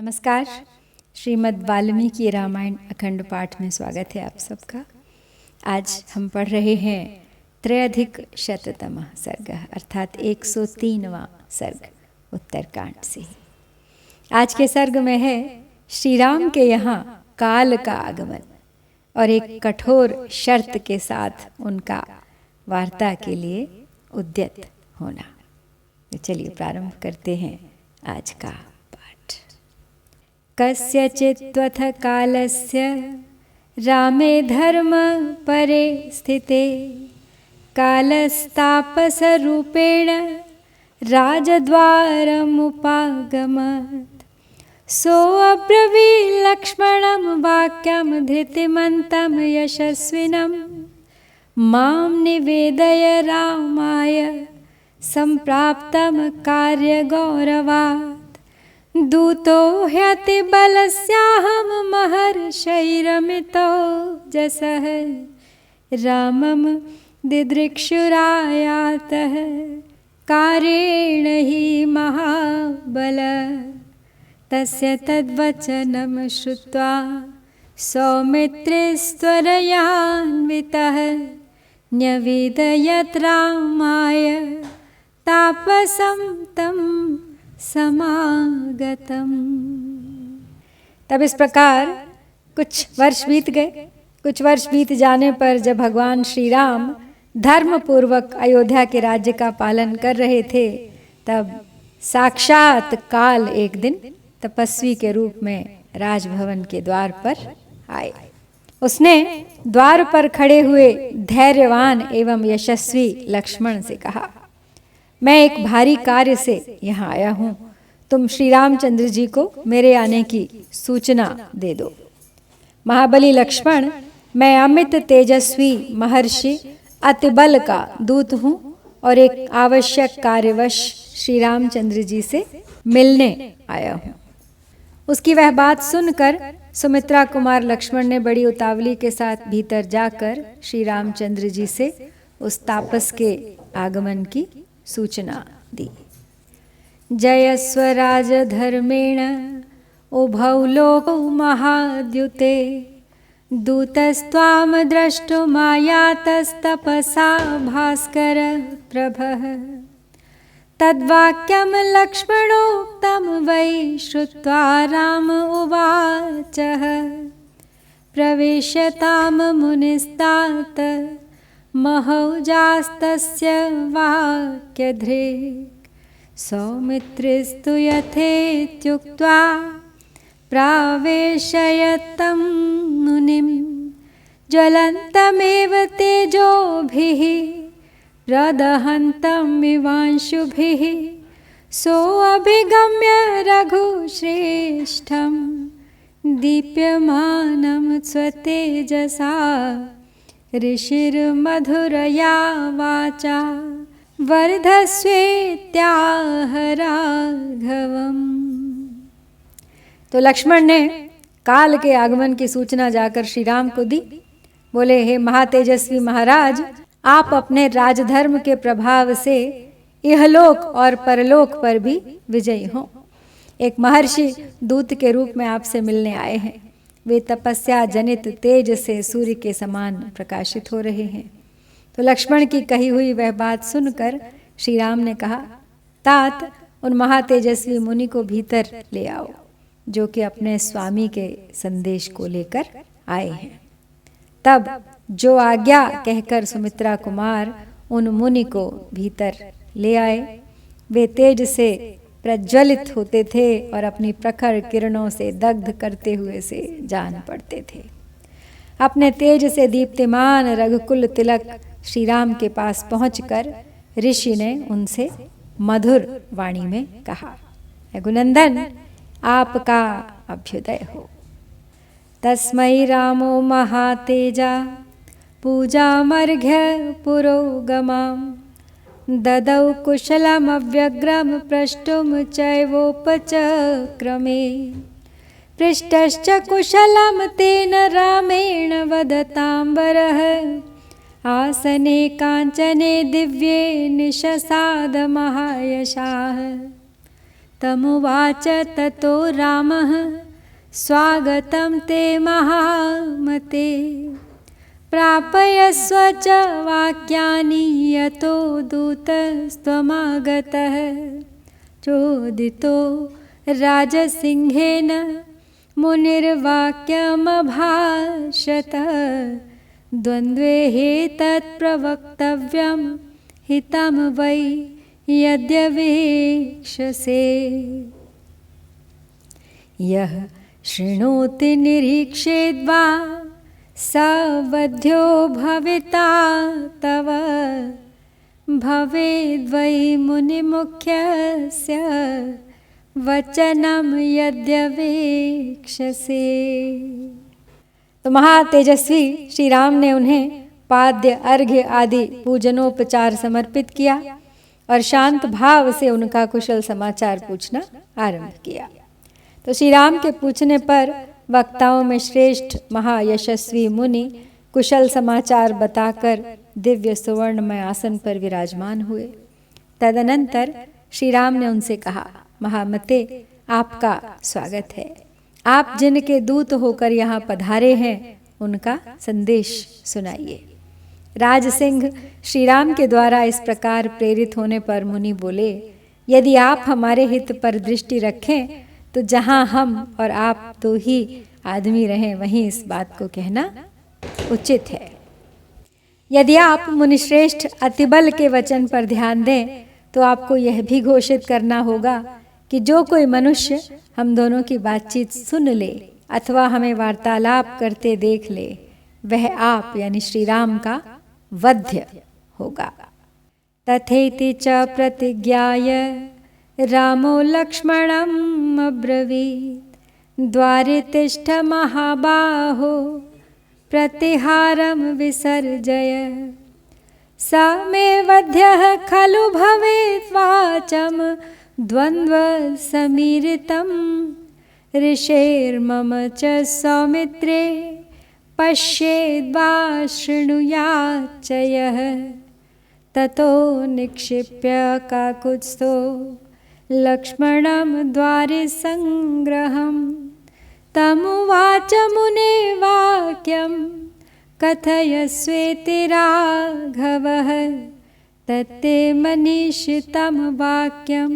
नमस्कार। श्रीमद् वाल्मीकि रामायण अखंड पाठ में स्वागत है आप सबका। आज हम पढ़ रहे हैं त्रयाधिक शततमः सर्ग अर्थात 103वां सर्ग उत्तरकांड से। आज के सर्ग में है श्री राम के यहाँ काल का आगमन और एक कठोर शर्त के साथ उनका वार्ता के लिए उद्यत होना। तो चलिए प्रारंभ करते हैं आज का पाठ। कस्यचित्त्वथ कालस्य रामे धर्म परे स्थिते कालस्तापसरूपेण राजद्वारमुपागमत्। सोऽब्रवील्लक्ष्मणं वाक्यं धृतिमन्तं यशस्विनं मां निवेदय रामाय सम्प्राप्तं कार्यगौरवात्। दूतो ह्यति बलस्याहं महर्षैरमितो जसः रामं दिदृक्षुरायातः कार्येण हि महाबल। तस्य तद्वचनं श्रुत्वा सौमित्रिस्त्वरयान्वितः न्यवेदयत् रामाय तापसं तं समागतम। तब इस प्रकार कुछ वर्ष बीत गए। कुछ वर्ष बीत जाने पर जब भगवान श्री राम धर्म पूर्वक अयोध्या के राज्य का पालन कर रहे थे, तब साक्षात काल एक दिन तपस्वी के रूप में राजभवन के द्वार पर आए। उसने द्वार पर खड़े हुए धैर्यवान एवं यशस्वी लक्ष्मण से कहा, मैं एक भारी कार्य से यहाँ आया हूँ, तुम श्री रामचंद्र जी को मेरे आने की सूचना दे दो। महाबली लक्ष्मण, मैं अमित तेजस्वी महर्षि अतिबल का दूत हूँ और एक आवश्यक कार्यवश श्री रामचंद्र जी से मिलने आया हूँ। उसकी वह बात सुनकर सुमित्रा कुमार लक्ष्मण ने बड़ी उतावली के साथ भीतर जाकर श्री रामचंद्र जी से उस तापस के आगमन की सूचना दी। जयस्व राजधर्मेण उभौ लोकौ महाद्युते दूतस्त्वां द्रष्टुमायातस्तपसा भास्कर प्रभः। तद्वाक्यं लक्ष्मणोक्तं वै श्रुत्वा राम उवाचः। प्रवेश्यतां मुनिस्तात महौजास्तस्य वाक्यधृक्। सौमित्रिस्तु यथेत्युक्त्वा प्रावेशयतं मुनिं ज्वलन्तमेव तेजोभिः प्रदहन्तमिवांशुभिः। सोऽभिगम्य रघुश्रेष्ठं दीप्यमानं स्वतेजसा ऋषिर्मधुरया वाचा वर्धस्वेत्याह राघवम्। तो लक्ष्मण ने काल के आगमन की सूचना जाकर श्री राम को दी। बोले, हे महातेजस्वी महाराज, आप अपने राजधर्म के प्रभाव से इहलोक और परलोक पर भी विजयी हों। एक महर्षि दूत के रूप में आपसे मिलने आए हैं। वे तपस्या जनित तेज से सूर्य के समान प्रकाशित हो रहे हैं। तो लक्ष्मण की कही हुई वह बात सुनकर श्री राम ने कहा, तात उन महातेजस्वी मुनि को भीतर ले आओ, जो कि अपने स्वामी के संदेश को लेकर आए हैं। तब जो आज्ञा कहकर सुमित्रा कुमार उन मुनि को भीतर ले आए, वे तेज से प्रज्वलित होते थे और अपनी प्रखर किरणों से दग्ध करते हुए से जान पड़ते थे। अपने तेज से दीप्तिमान रघुकुल तिलक श्री राम के पास पहुंचकर ऋषि ने उनसे मधुर वाणी में कहा, रघुनंदन, आपका अभ्युदय हो। तस्मै रामो महातेजा पूजामर्घ्य पुरोगमां ददौ कुशलमव्यग्रं प्रष्टुं चैवोपचक्रमे। पृष्टश्च कुशलं तेन रामेण वदताम्बरः आसने काञ्चने दिव्ये निशसाद महायशाः। तमुवाच ततो रामः स्वागतं ते महामते प्रापयस्व च वाक्यानि यतो दूतस्त्वमागतः चोदितो राजसिंहेन मुनिर्वाक्यमभाषत द्वन्द्वे हेतत्प्रवक्तव्यं हितं वै यद्यवेक्षसे यः शृणोति निरीक्षेद्वा स वध्यो भविता तव भवेद्वै मुनिमुख्यस्य वचनं यद्यवेक्षसे। तो महातेजस्वी श्री राम ने उन्हें पाद्य अर्घ्य आदि पूजनोपचार समर्पित किया और शांत भाव से उनका कुशल समाचार पूछना आरंभ किया। तो श्री राम के पूछने पर वक्ताओं में श्रेष्ठ महायशस्वी मुनि कुशल समाचार बताकर दिव्य सुवर्णमय आसन पर विराजमान हुए। तदनंतर श्री राम ने उनसे कहा, महामते, आपका स्वागत है। आप जिनके दूत होकर यहाँ पधारे हैं उनका संदेश सुनाइए। राजसिंह श्री राम के द्वारा इस प्रकार प्रेरित होने पर मुनि बोले, यदि आप हमारे हित पर दृष्टि रखें तो जहाँ हम और आप दो ही आदमी रहें वहीं इस बात को कहना उचित है। यदि आप मुनिश्रेष्ठ अतिबल के वचन पर ध्यान दें तो आपको यह भी घोषित करना होगा कि जो कोई मनुष्य हम दोनों की बातचीत सुन ले अथवा हमें वार्तालाप करते देख ले वह आप यानी श्री राम का वध्य होगा। तथेति च प्रतिज्ञाय रामो लक्ष्मणम् अब्रवीत् द्वारे तिष्ठ महाबाहो प्रतिहारं विसर्जय स मे वध्यः खलु भवेत् वाचं द्वन्द्वसमीरितं ऋषेर्मम च सौमित्रे पश्येद्वा शृणुयाच्च यः ततो निक्षिप्य काकुत्स्थो लक्ष्मणं द्वारे संग्रहं तमुवाच मुने वाक्यं कथयस्वेति राघवः तत्ते मनीषितं वाक्यं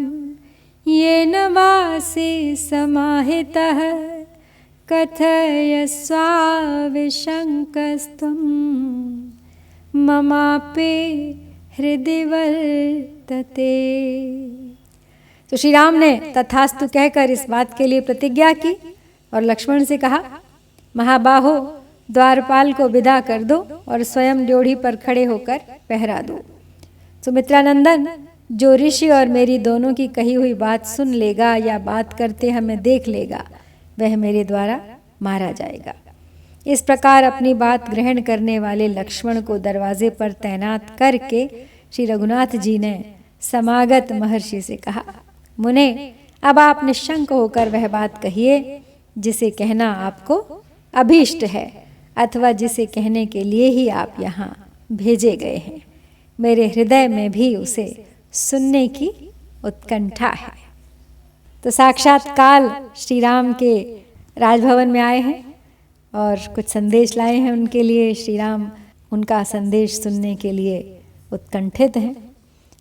येन वासि समाहितः कथयस्वाविशङ्कस्त्वं ममापि हृदि वर्तते। तो श्री राम ने तथास्तु कहकर इस बात के लिए प्रतिज्ञा की और लक्ष्मण से कहा, महाबाहो, द्वारपाल को विदा कर दो और स्वयं ड्योढ़ी पर खड़े होकर पहरा दो। सुमित्रानंदन, जो ऋषि और मेरी दोनों की कही हुई बात सुन लेगा या बात करते हमें देख लेगा वह मेरे द्वारा मारा जाएगा। इस प्रकार अपनी बात ग्रहण करने वाले लक्ष्मण को दरवाजे पर तैनात करके श्री रघुनाथ जी ने समागत महर्षि से कहा, मुने, अब आप निशंक होकर वह बात कहिए जिसे कहना आपको अभीष्ट है अथवा जिसे कहने के लिए ही आप यहाँ भेजे गए हैं। मेरे हृदय में भी उसे सुनने की उत्कंठा है। तो साक्षात काल श्री राम के राजभवन में आए हैं और कुछ संदेश लाए हैं उनके लिए। श्री राम उनका संदेश सुनने के लिए उत्कंठित हैं,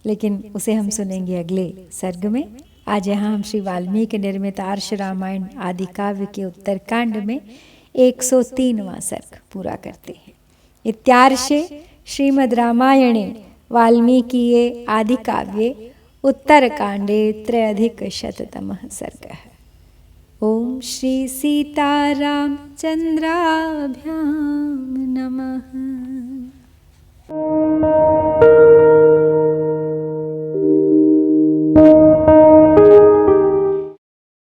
लेकिन उसे हम सुनेंगे अगले सर्ग में। आज यहाँ हम श्री वाल्मीकि निर्मित आर्ष रामायण आदि काव्य के उत्तरकांड में 103वां सर्ग पूरा करते हैं। इत्यार्षे श्रीमद् रामायणे वाल्मीकीये आदि काव्ये उत्तरकांडे 3+100तमः सर्गः। ओम श्री सीतारामचंद्राभ्यां नमः।